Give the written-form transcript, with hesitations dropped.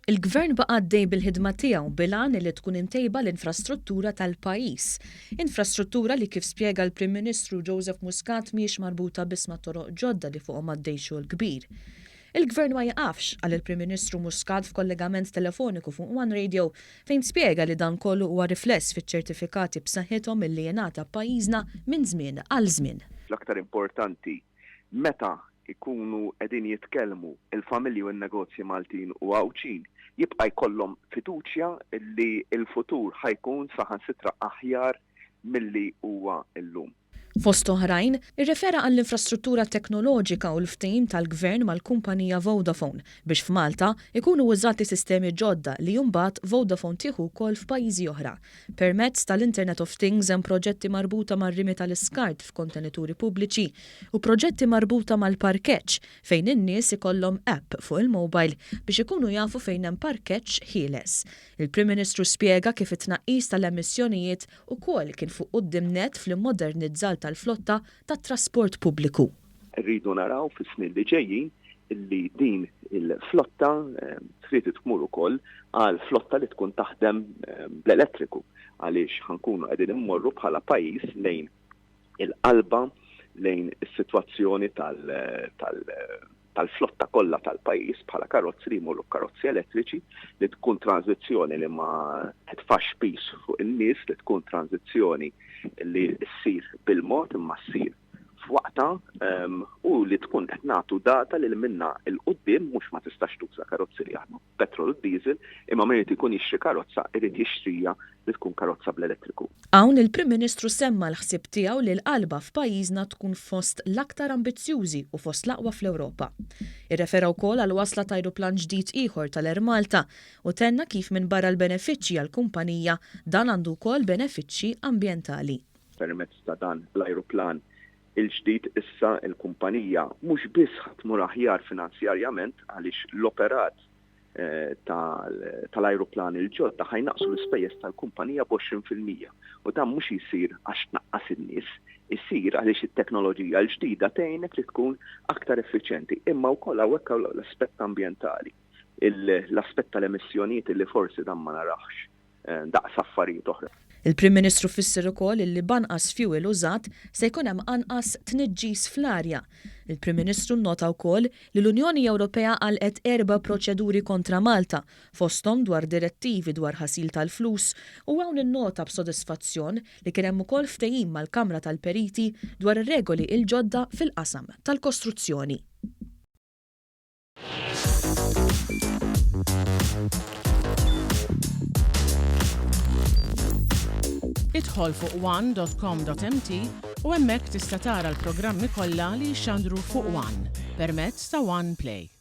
Il-Gvern baqa' għaddej bil-ħidma tiegħu bil-għan li tkun intejba l-infrastruttura tal-pajjiż. Infrastruttura li kif spjega l-Prim Ministru Joseph Muscat mhijiex marbuta biss ma' toroq ġodda li fuqhom għaddej xogħol kbir. Il-Gvern ma jaqafx għal il-Prim Ministru Muscat f'kollegament telefoniku fuq One Radio fejn spjega li dan kollu huwa rifless fiċ-ċertifikati b'saħħithom milli jingħata pajjiżna minn żmien għal żmien. L-aktar importanti meta ikunu qegħdin jitkellmu il-familji u n-negozji Maltin u Għawċin jibqa' jkollhom fiduċja li l-futur ħajkun saħansitra aħjar milli huwa llum. Fost oħrajn, irrefera għall-infrastruttura teknoloġika u l-ftehim tal-Gvern mal-kumpanija Vodafone biex f'Malta ikunu użati sistemi ġodda li jumbat Vodafone tieħu wkoll f'pajjiżi oħra. Permezz tal-Internet of Things hemm proġetti marbuta mar-rimi tal-iskart f'kontenituri pubbliċi u proġetti marbuta mal-parkeġġ fejn in-nies ikollhom app fuq il-mobile biex ikunu jafu fejn hemm parkeġġ ħieles. Il-Prim Ministru spjega kif it-tnaqqis tal-emissjonijiet ukoll kien fuq quddiem net fl-immodernizzar tal-flotta tat-trasport pubbliku. Rridu naraw fis-snin li ġejjin illi din il-flotta trid tmur ukoll għal flotta li tkun taħdem bl-elettriku għaliex ħankunu qegħdin immorru bħala pajjiż lejn il-qalba lejn is-sitwazzjoni tal-flotta kollha tal-pajjiż bħala karozzi li jmorru karozzi elettriċi li tkun tranzizzjoni li ma tfax pis fuq in-nies li tkun tranzizzjoni li ssir bil-mod imma ssir f'waqta u li tkun qed nagħtu data lil minna l-qudiem mhux ma tistax tuża karozzi li jaħdmu petrol u diesel imma min irid ikun jixtri karozza irid jixtrija li tkun karozza bl-elettriku. Hawn il-Prim Ministru semma l-ħsieb tiegħu li l-qalba f'pajjiżna tkun fost l-aktar ambizzjużi u fost l-aqwa fl-Ewropa. Irrefera wkoll għal wasla ta' ajruplan ġdid ieħor tal-Air Malta u tenna kif minn barra l-benefiċċji għall-kumpanija dan għandu wkoll benefiċċji ambjentali. Permezz ta' dan l-ajruplan il-ġdid issa il-kumpanija mhux biss ħatmur aħjar finanzjarjament għaliex l-operat tal-ajruplan il-ġodda ħajnaqsu l-ispejjeż tal-kumpanija b'20% u dan mhux jsir għax tnaqqas in-nies, isir għaliex it-teknoloġija l-ġdida tgħinek li tkun aktar effiċjenti imma wkoll hawnhekk l-aspett ambjentali, l-aspett tal-emissjonijiet li forsi dan ma narax daqs affarijiet oħra. Il-Prim Ministru fisser ukoll li banqas fuel użat se jkun hemm anqas tniġġis fl-arja. Il-Prim Ministru nnota wkoll li l-Unjoni Ewropea għalqet 4 proċeduri kontra Malta fosthom dwar direttivi dwar ħasil tal-flus u hawn innota b'sodisfazzjon li kien hemm ukoll ftehim mal-Kamra tal-Periti dwar ir-regoli l-ġodda fil-qasam tal-kostruzzjoni. Idħol fuq one.com.mt u hemmhekk tista' tara l-programmi kollha li jxandru fuq One permezz ta' One Play.